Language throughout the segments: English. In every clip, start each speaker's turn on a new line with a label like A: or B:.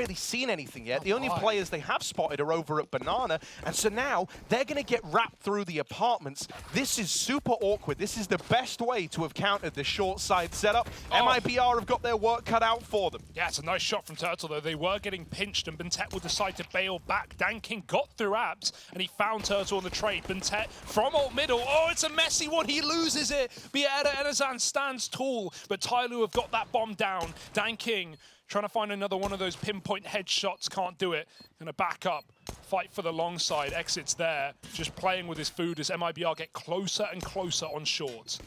A: really seen anything yet. The only players they have spotted are over at Banana, and so now they're going to get wrapped through the apartments. This is super awkward. This is the best way to have countered the short side setup. MIBR have got their work cut out for them.
B: Yeah, it's a nice shot from Turtle, though. They were getting pinched, and Bentet will decide to bail back. DanKing got through Abs, and he found Turtle on the trade. Bentet from alt middle. Oh, it's a messy one. He loses it. Bieta Enazan stands tall, but TYLOO have got that bomb down. DanKing trying to find another one of those pinpoint headshots. Can't do it. Gonna back up. Fight for the long side. Exits there. Just playing with his food as MIBR get closer and closer on short.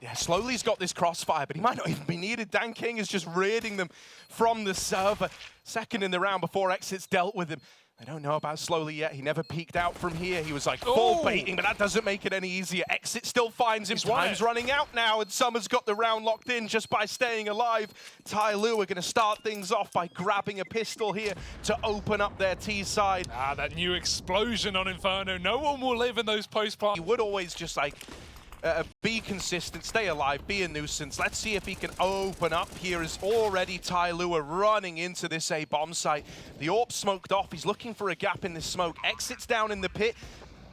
A: Yeah, Slowly's got this crossfire, but he might not even be needed. DanKing is just raiding them from the server. Second in the round before Exit's dealt with him. I don't know about Slowly yet. He never peeked out from here. He was like full baiting, but that doesn't make it any easier. Exit still finds him. Time's running out now, and Summer's got the round locked in just by staying alive. TYLOO are going to start things off by grabbing a pistol here to open up their T side.
B: Ah, that new explosion on Inferno. No one will live in those post-plant.
A: He would always just like be consistent, stay alive, be a nuisance. Let's see if he can open up here as already TYLOO are running into this A bomb site. The AWP smoked off. He's looking for a gap in this smoke. Exits down in the pit.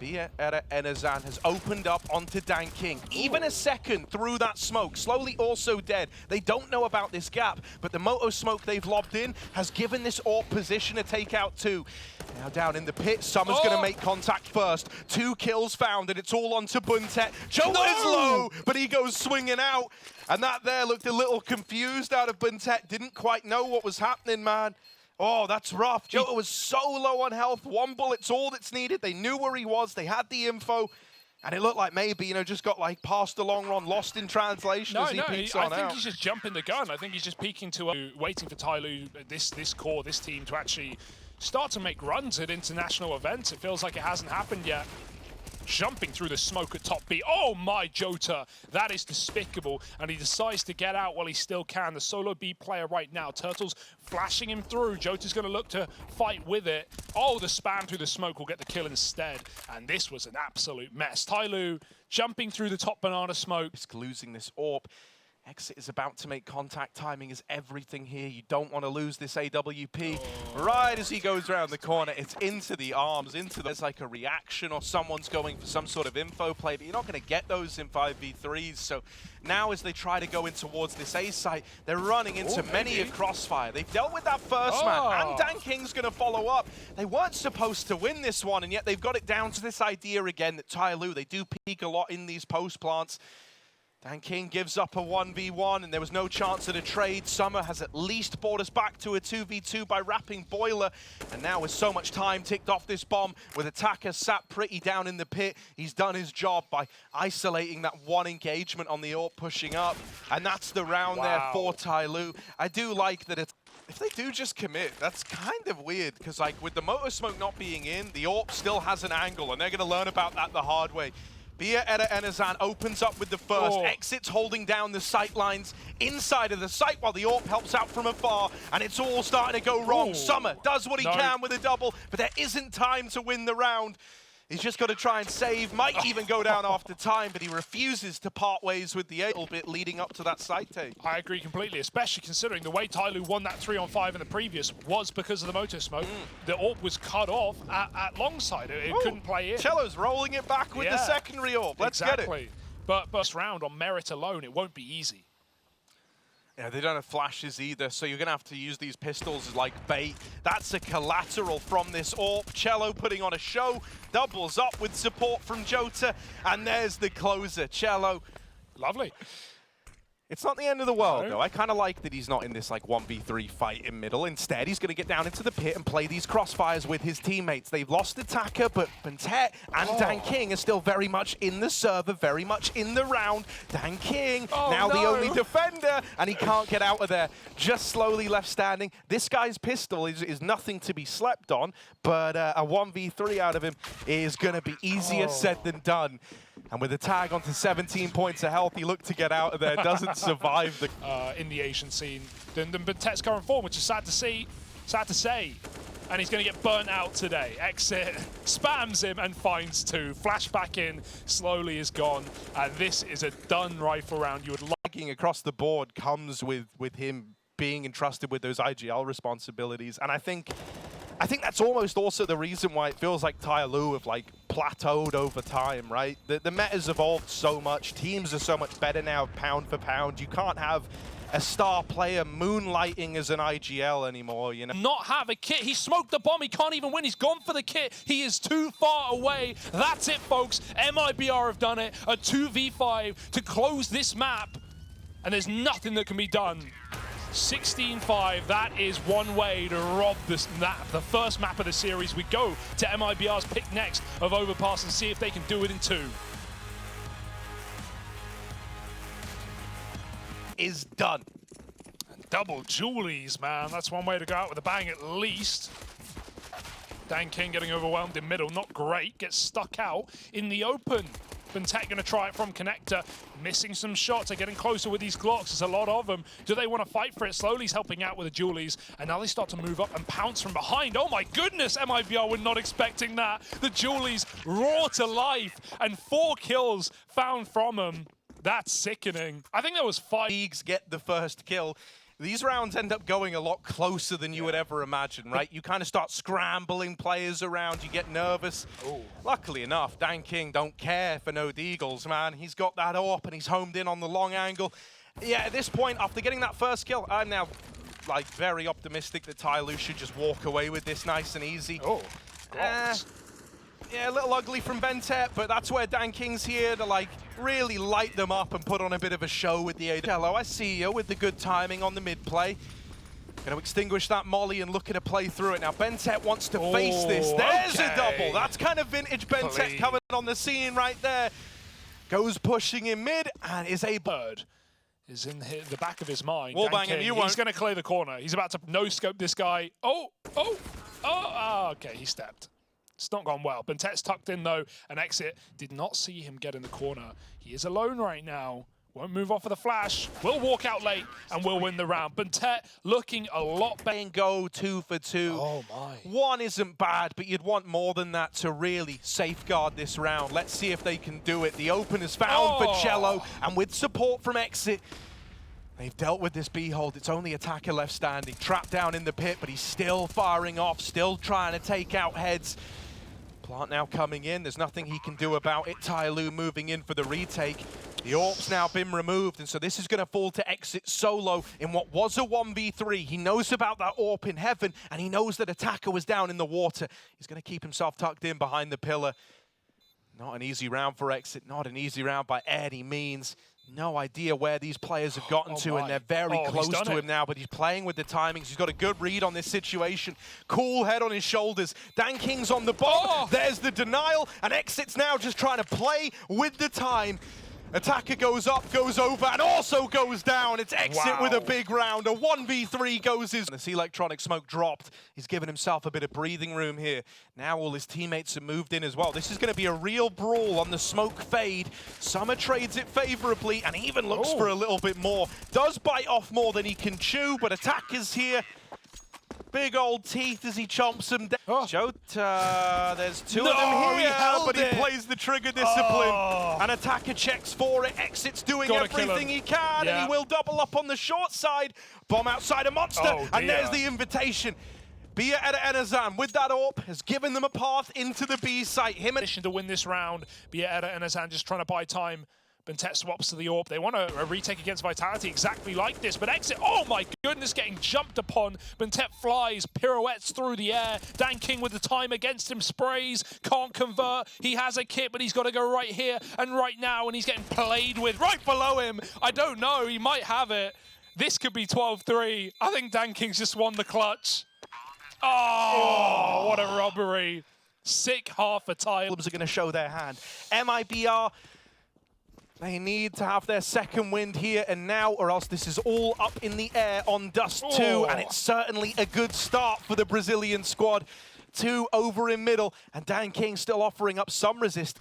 A: Bieta Enazan has opened up onto DanKing. Even a second through that smoke. Slowly also dead. They don't know about this gap, but the moto smoke they've lobbed in has given this AWP position a takeout too. Now down in the pit, Summer's going to make contact first. 2 kills found, and it's all onto Buntet. Jota's low, but he goes swinging out. And that there looked a little confused out of Buntet. Didn't quite know what was happening, man. Oh, that's rough. Jota was so low on health. 1 bullet's all that's needed. They knew where he was. They had the info. And it looked like maybe, you know, just got like passed along, lost in translation as he peeks on out.
B: I think he's just jumping the gun. I think he's just peeking to waiting for TYLOO, this core, this team to actually start to make runs at international events. It feels like it hasn't happened yet. Jumping through the smoke at top B. Oh my, Jota. That is despicable. And he decides to get out while he still can. The solo B player right now. Turtle's flashing him through. Jota's going to look to fight with it. Oh, the spam through the smoke will get the kill instead. And this was an absolute mess. TYLOO jumping through the top banana smoke.
A: Risk losing this AWP. Exit is about to make contact. Timing is everything here. You don't want to lose this AWP. Right as he goes around the corner, it's into the arms, there's like a reaction or someone's going for some sort of info play, but you're not going to get those in 5v3s. So now as they try to go in towards this A site, they're running into many a crossfire. They've dealt with that first man, and DanKing's going to follow up. They weren't supposed to win this one, and yet they've got it down to this idea again that TYLOO, they do peak a lot in these post plants. DanKing gives up a 1v1, and there was no chance at a trade. Summer has at least brought us back to a 2v2 by wrapping Boiler. And now with so much time ticked off this bomb, with Attacker sat pretty down in the pit, he's done his job by isolating that one engagement on the AWP pushing up. And that's the round there for TYLOO. I do like that if they do just commit, that's kind of weird, because like with the motor smoke not being in, the AWP still has an angle, and they're going to learn about that the hard way. Bieta Enazan opens up with the first. Exits holding down the sight lines inside of the site while the AWP helps out from afar, and it's all starting to go wrong. Summer does what he can with a double, but there isn't time to win the round. He's just got to try and save, might even go down after time, but he refuses to part ways with the A little bit leading up to that site take.
B: I agree completely, especially considering the way TYLOO won that 3-on-5 in the previous was because of the motor smoke. The AWP was cut off at long side. It couldn't play in.
A: Cello's rolling it back with the secondary AWP. Let's get it.
B: But this round on merit alone, it won't be easy.
A: Yeah, they don't have flashes either, so you're going to have to use these pistols as like bait. That's a collateral from this AWP. Cello putting on a show, doubles up with support from Jota, and there's the closer, Cello.
B: Lovely.
A: It's not the end of the world, though. I kind of like that he's not in this like 1v3 fight in middle. Instead, he's going to get down into the pit and play these crossfires with his teammates. They've lost Attacker, but Bentet and DanKing are still very much in the server, very much in the round. DanKing, now the only defender, and he can't get out of there. Just slowly left standing. This guy's pistol is nothing to be slept on, but a 1v3 out of him is going to be easier said than done. And with a tag onto 17 points of health, he looked to get out of there, doesn't survive the...
B: in the Asian scene than Bentet's current form, which is sad to see, sad to say. And he's going to get burnt out today. Exit, spams him and finds 2. Flashback in, slowly is gone. And this is a done rifle round. You would
A: lagging across the board comes with him being entrusted with those IGL responsibilities. And I think that's almost also the reason why it feels like TYLOO have like plateaued over time, right? The meta's evolved so much. Teams are so much better now, pound for pound. You can't have a star player moonlighting as an IGL anymore, you know?
B: Not have a kit. He smoked the bomb. He can't even win. He's gone for the kit. He is too far away. That's it, folks. MIBR have done it. A 2v5 to close this map. And there's nothing that can be done. 16-5, that is one way to rob this map, the first map of the series. We go to MIBR's pick next of Overpass and see if they can do it in 2.
A: Is done.
B: And double Julies, man. That's one way to go out with a bang at least. Dan King getting overwhelmed in middle, not great. Gets stuck out in the open. BnTech going to try it from connector, missing some shots. They're getting closer with these Glocks. There's a lot of them. Do they want to fight for it? Slowly's helping out with the Julies, and now they start to move up and pounce from behind. Oh my goodness, MIBR were not expecting that. The Julies raw to life, and 4 kills found from them. That's sickening. I think there was 5.
A: Leagues get the first kill. These rounds end up going a lot closer than you would ever imagine, right? You kind of start scrambling players around, you get nervous.
B: Ooh.
A: Luckily enough, Dan King don't care for no Deagles, man. He's got that AWP and he's homed in on the long angle. Yeah, at this point, after getting that first kill, I'm now like very optimistic that TYLOO should just walk away with this nice and easy.
B: Oh,
A: yeah, a little ugly from BnTech, but that's where Dan King's here to like really light them up and put on a bit of a show with the AW. Hello, I see you with the good timing on the mid play. Going to extinguish that molly and looking to play through it. Now BnTech wants to face this. There's a double. That's kind of vintage BnTech coming on the scene right there. Goes pushing in mid and is able.
B: Bird is in the back of his mind.
A: Wallbang him, you won't.
B: He's going to clear the corner. He's about to no-scope this guy. Oh, okay, he stepped. It's not gone well. BnTech's tucked in though, and Exit did not see him get in the corner. He is alone right now. Won't move off of the flash. Will walk out late and will win the round. BnTech looking a lot better.
A: Go 2 for 2.
B: Oh my.
A: 1 isn't bad, but you'd want more than that to really safeguard this round. Let's see if they can do it. The open is found for Cello, and with support from Exit, they've dealt with this B-hold. It's only Attacker left standing. Trapped down in the pit, but he's still firing off, still trying to take out heads. Plant now coming in. There's nothing he can do about it. TYLOO moving in for the retake. The AWP's now been removed, and so this is going to fall to Exit solo in what was a 1v3. He knows about that AWP in heaven, and he knows that Attacker was down in the water. He's going to keep himself tucked in behind the pillar. Not an easy round for Exit. Not an easy round by any means. No idea where these players have gotten to, and they're very close to him now, but he's playing with the timings. He's got a good read on this situation. Cool head on his shoulders. Dan King's on the bomb. There's the denial, and Exit's now just trying to play with the time. Attacker goes up, goes over, and also goes down. It's Exit with a big round. A 1v3 goes his. The electronic smoke dropped. He's given himself a bit of breathing room here. Now all his teammates have moved in as well. This is going to be a real brawl on the smoke fade. Summer trades it favorably and even looks for a little bit more. Does bite off more than he can chew, but Attacker's here. Big old teeth as he chomps them down. Jota, there's 2 of them here, but he plays the trigger discipline. And Attacker checks for it. Exit's doing everything he can, and he will double up on the short side. Bomb outside a monster, and there's the invitation. Bia Enazan with that AWP has given them a path into the B site. Him and
B: to win this round. Bia Enazan just trying to buy time. BnTech swaps to the AWP. They want a retake against Vitality exactly like this, but Exit, oh my goodness, getting jumped upon. BnTech flies, pirouettes through the air. Dan King with the time against him, sprays, can't convert. He has a kit, but he's got to go right here and right now, and he's getting played with right below him. I don't know, he might have it. This could be 12-3. I think Dan King's just won the clutch. Oh, what a robbery. Sick half a tile.
A: Are going to show their hand. MIBR, they need to have their second wind here and now, or else this is all up in the air on Dust2, and it's certainly a good start for the Brazilian squad. 2 over in middle, and Dan King still offering up some resist.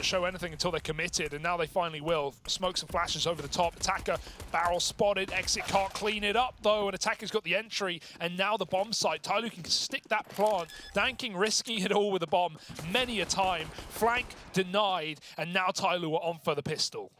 B: Show anything until they're committed, and now they finally will. Smokes and flashes over the top. Attacker barrel spotted. Exit can't clean it up though, and Attacker's got the entry, and now the bomb site. TYLOO can stick that plant. Dan King risking it all with the bomb many a time. Flank denied, and now TYLOO are on for the pistol.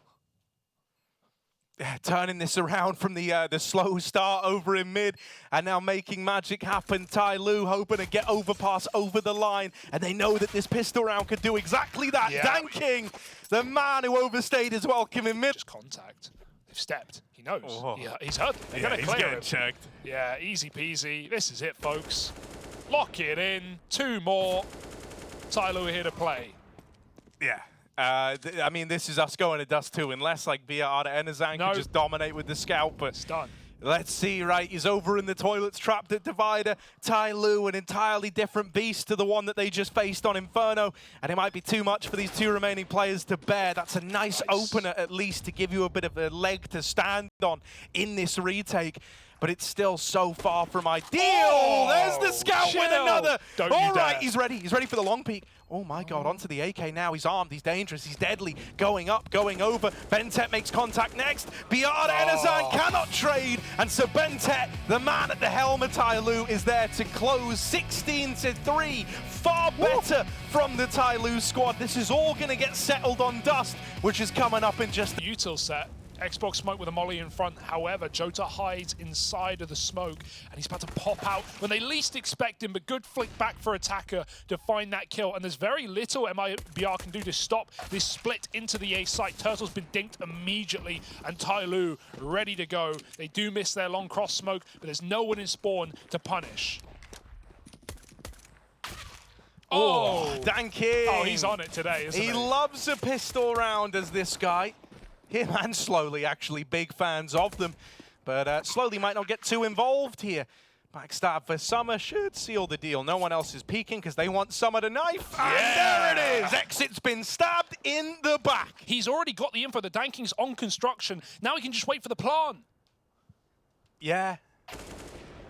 A: turning this around from the slow start over in mid, and now making magic happen. TYLOO hoping to get Overpass over the line, and they know that this pistol round could do exactly that.
B: Yeah.
A: Danking, the man who overstayed his welcome in mid.
B: Just contact. They've stepped. He knows.
A: Oh.
B: Yeah, he's hurt. They're
A: Yeah,
B: going to
A: he's
B: clear
A: getting
B: it.
A: checked.
B: Yeah, easy peasy. This is it, folks. Lock it in. 2 more. TYLOO here to play.
A: Yeah. I mean, this is us going to Dust2 unless like BR to Enazan can just dominate with the scout, but
B: It's done.
A: let's see, right? He's over in the toilets, trapped at Divider. TYLOO, an entirely different beast to the one that they just faced on Inferno, and it might be too much for these 2 remaining players to bear. That's a nice opener, at least, to give you a bit of a leg to stand on in this retake. But it's still so far from ideal.
B: Oh,
A: there's the scout with another.
B: Don't
A: All
B: you
A: right,
B: dare.
A: he's ready. He's ready for the long peek. Oh my God, onto the AK now. He's armed, he's dangerous, he's deadly. Going up, going over. Bentet makes contact next. Beyond Enazan cannot trade. And so Bentet, the man at the helm of TYLOO, is there to close 16-3. Far better from the TYLOO squad. This is all going to get settled on Dust, which is coming up in just...
B: Util set. Xbox smoke with a molly in front. However, Jota hides inside of the smoke, and he's about to pop out when they least expect him, but good flick back for Attacker to find that kill. And there's very little MIBR can do to stop this split into the A site. Turtle's been dinked immediately, and TYLOO ready to go. They do miss their long cross smoke, but there's no one in spawn to punish. Oh,
A: Danking.
B: Oh, he's on it today, isn't he?
A: He loves a pistol round as this guy. Him and Slowly, actually, big fans of them. But Slowly might not get too involved here. Backstab for Summer should seal the deal. No one else is peeking because they want Summer to knife.
B: Yeah.
A: And there it is. Exit's been stabbed in the back.
B: He's already got the info. The Danking's on construction. Now he can just wait for the plan.
A: Yeah.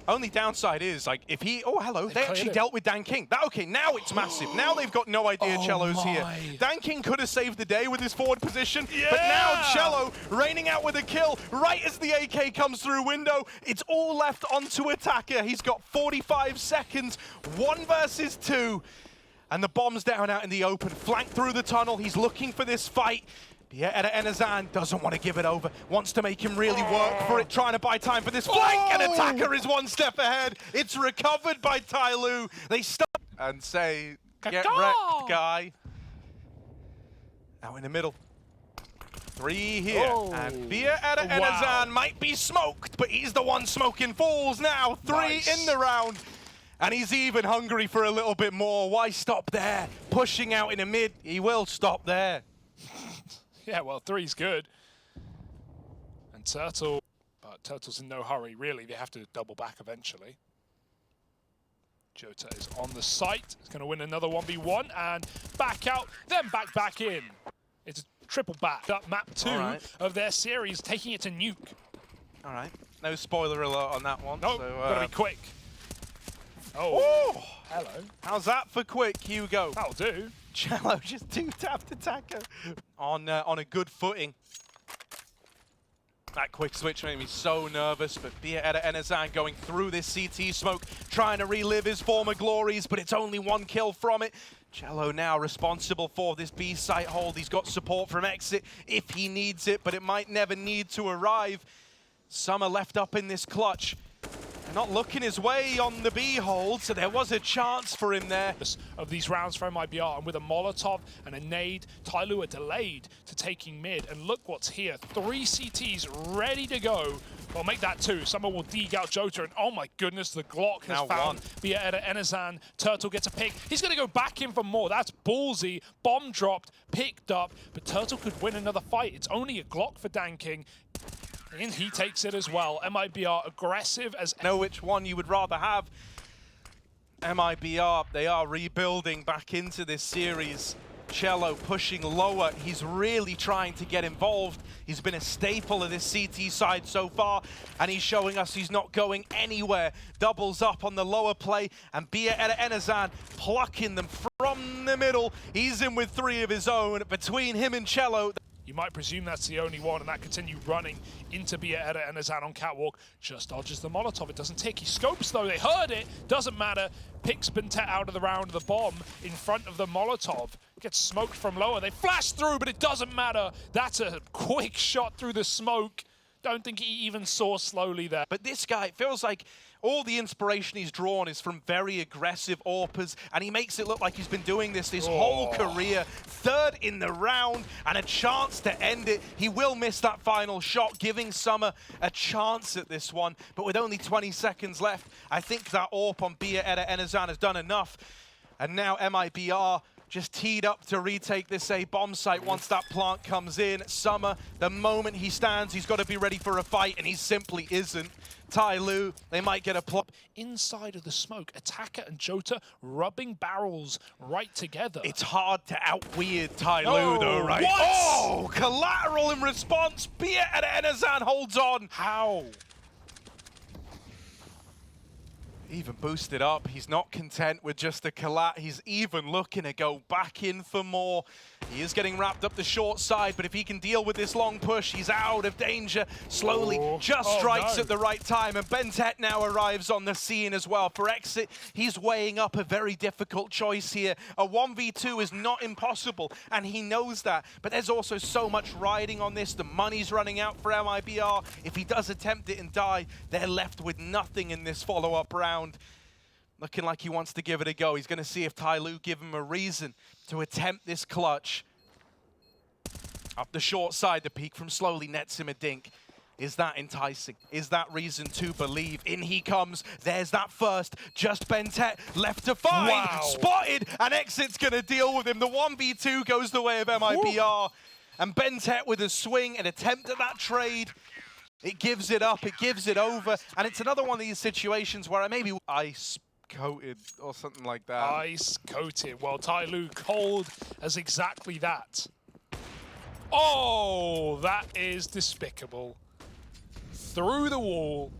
A: Only downside is, like, if he... Oh, hello. They actually dealt with Dan King. Okay, now it's massive. Now they've got no idea Cello's here. Dan King could have saved the day with his forward position, but now Cello raining out with a kill right as the AK comes through window. It's all left onto Attacker. He's got 45 seconds, 1 versus 2. And the bomb's down out in the open, flanked through the tunnel. He's looking for this fight. Yeah, Enazan doesn't want to give it over, wants to make him really work for it, trying to buy time for this flank, and Attacker is 1 step ahead. It's recovered by TYLOO. They stop and say, get wrecked, guy. Now in the middle. 3 here, and Via Enazan might be smoked, but he's the one smoking fools now. 3 in the round. And he's even hungry for a little bit more. Why stop there? Pushing out in the mid, he will stop there.
B: Yeah, well, 3's good. And Turtle, but Turtle's in no hurry, really. They have to double back eventually. Jota is on the site. He's going to win another 1v1 and back out, then back in. It's a triple back. Up map 2 of their series, taking it to Nuke.
A: All right. No spoiler alert on that one.
B: Nope,
A: so,
B: gotta be quick.
A: Oh,
B: hello.
A: How's that for quick, Hugo?
B: That'll do.
A: Cello just 2-tapped Attacker on a good footing. That quick switch made me so nervous, but Bia Enazan going through this CT smoke, trying to relive his former glories, but it's only 1 kill from it. Cello now responsible for this B site hold. He's got support from Exit if he needs it, but it might never need to arrive. Summer left up in this clutch. Not looking his way on the B hold, so there was a chance for him there.
B: Of these rounds for MIBR, and with a Molotov and a nade, TYLOO are delayed to taking mid. And look what's here, 3 CTs ready to go. Well, make that 2. Someone will dig out Jota, and oh my goodness, the Glock has found via Enazan. Turtle gets a pick. He's going to go back in for more. That's ballsy. Bomb dropped, picked up, but Turtle could win another fight. It's only a Glock for Danking. And he takes it as well. MIBR aggressive as...
A: Know which one you would rather have. MIBR, they are rebuilding back into this series. Cello pushing lower. He's really trying to get involved. He's been a staple of this CT side so far, and he's showing us he's not going anywhere. Doubles up on the lower play, and Bia Enazan plucking them from the middle. He's in with 3 of his own. Between him and Cello,
B: you might presume that's the only one, and that continued running into Bia Enazan on catwalk. Just dodges the Molotov. It doesn't tick. He scopes, though. They heard it. Doesn't matter. Picks Bentet out of the round. The bomb in front of the Molotov. Gets smoked from lower. They flash through, but it doesn't matter. That's a quick shot through the smoke. don't think he even saw slowly there.
A: But this guy, it feels like all the inspiration he's drawn is from very aggressive AWPers, and he makes it look like he's been doing this his whole career. Third in the round, and a chance to end it. He will miss that final shot, giving Summer a chance at this one. But with only 20 seconds left, I think that AWP on Bia Eda Enazan has done enough. And now MIBR just teed up to retake this A bomb site once that plant comes in. Summer, the moment he stands, he's got to be ready for a fight, and he simply isn't. TYLOO, they might get a plop.
B: Inside of the smoke, Attacker and Jota rubbing barrels right together.
A: It's hard to out-weird TYLOO though, right?
B: What?
A: Oh, collateral in response. Bia and Enazan holds on.
B: How?
A: Even boosted up, he's not content with just the collat. He's even looking to go back in for more. He is getting wrapped up the short side, but if he can deal with this long push, he's out of danger. Slowly, just strikes at the right time, and Bentet now arrives on the scene as well. For Exit, he's weighing up a very difficult choice here. A 1v2 is not impossible, and he knows that, but there's also so much riding on this. The money's running out for MIBR. If he does attempt it and die, they're left with nothing in this follow-up round. Looking like he wants to give it a go. He's going to see if TYLOO give him a reason to attempt this clutch. Up the short side, the peek from slowly nets him a dink. Is that enticing? Is that reason to believe? In he comes. There's that first. Just Bentet left to find.
B: Wow.
A: Spotted, and Exit's going to deal with him. The 1v2 goes the way of MIBR. And Bentet with a swing, an attempt at that trade. It gives it up, it gives it over. And it's another one of these situations where I maybe ice-coated or something like that.
B: Ice-coated. Well, TYLOO cold as exactly that. Oh, that is despicable. Through the wall.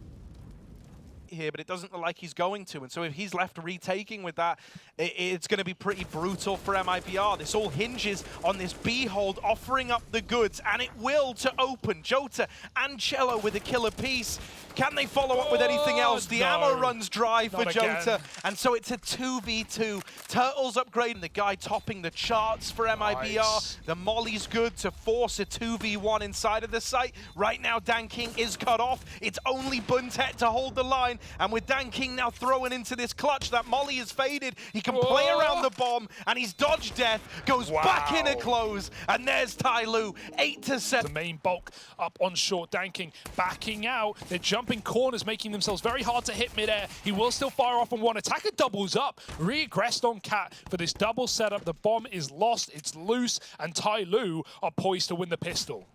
A: Here, but it doesn't look like he's going to, and so if he's left retaking with that, it's going to be pretty brutal for MIBR. This all hinges on this B hold offering up the goods, and it will to open. Jota and Cello with a killer piece. Can they follow up with anything else? The ammo runs dry for Jota, and so it's a 2v2. Turtles upgrading, the guy topping the charts for MIBR.
B: Nice.
A: The molly's good to force a 2v1 inside of the site. Right now, Dan King is cut off. It's only Buntet to hold the line. And with Dan King now throwing into this clutch, that molly is faded. He can play around the bomb, and he's dodged death, goes back in a close, and there's TYLOO, 8-7.
B: The main bulk up on short, Dan King backing out. They're jumping corners, making themselves very hard to hit midair. He will still fire off on one. Attacker doubles up, re-aggressed on Cat for this double setup. The bomb is lost, it's loose, and TYLOO are poised to win the pistol.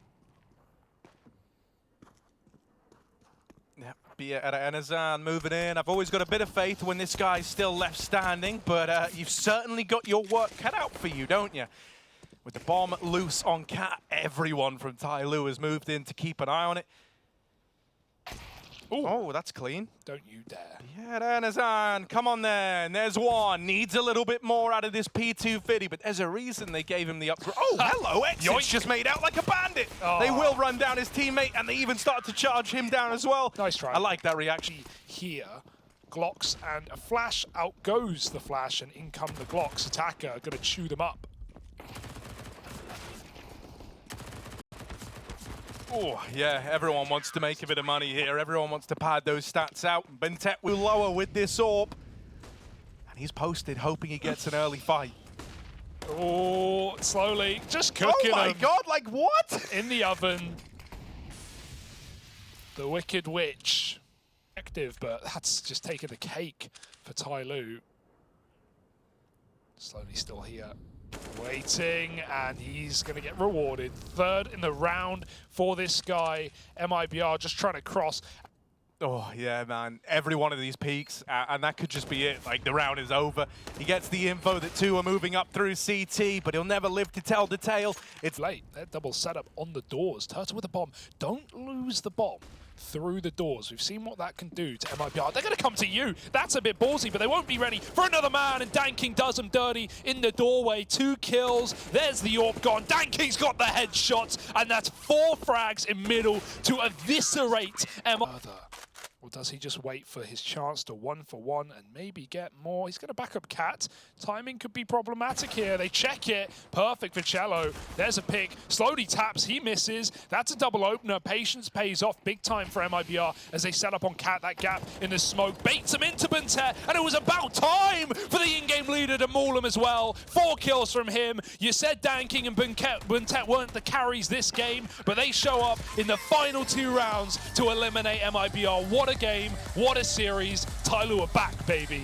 A: Bia Eda Enazan moving in. I've always got a bit of faith when this guy's still left standing, but you've certainly got your work cut out for you, don't you? With the bomb loose on Cat, everyone from TYLOO has moved in to keep an eye on it. Ooh. Oh, that's clean.
B: Don't you dare.
A: Yeah, Enazan, come on there. And there's one. Needs a little bit more out of this P250, but there's a reason they gave him the upgrade. Oh, hello. Exit's just made out like a bandit. Oh. They will run down his teammate, and they even start to charge him down as well.
B: Nice try.
A: I like that reaction.
B: Here, Glocks and a flash. Out goes the flash, and in come the Glocks. Attacker going to chew them up.
A: Oh, yeah, everyone wants to make a bit of money here. Everyone wants to pad those stats out. Bentet will lower with this AWP. And he's posted, hoping he gets an early fight.
B: Oh, slowly, just cooking
A: Oh my
B: them.
A: God, like what?
B: In the oven. The Wicked Witch. Active, but that's just taking the cake for TYLOO. Slowly still here. Waiting, and he's going to get rewarded. Third in the round for this guy. MIBR just trying to cross.
A: Oh, yeah, man. Every one of these peaks, and that could just be it. Like, the round is over. He gets the info that two are moving up through CT, but he'll never live to tell the tale. It's
B: late. That double setup on the doors. Turtle with the bomb. Don't lose the bomb through the doors. We've seen what that can do to MIBR. They're going to come to you. That's a bit ballsy, but they won't be ready for another man, and Dan King does them dirty in the doorway. 2 kills. There's the AWP gone. Dan King's got the headshots, and that's 4 frags in middle to eviscerate MIBR. Or does he just wait for his chance to 1-for-1 and maybe get more? He's going to back up Cat. Timing could be problematic here. They check it. Perfect for TYLOO. There's a pick. Slowly taps. He misses. That's a double opener. Patience pays off big time for MIBR as they set up on Cat. That gap in the smoke baits him into Buntet. And it was about time for the in-game leader to maul him as well. 4 kills from him. You said Danking and Buntet weren't the carries this game, but they show up in the final 2 rounds to eliminate MIBR. What a game, what a series. TYLOO are back, baby.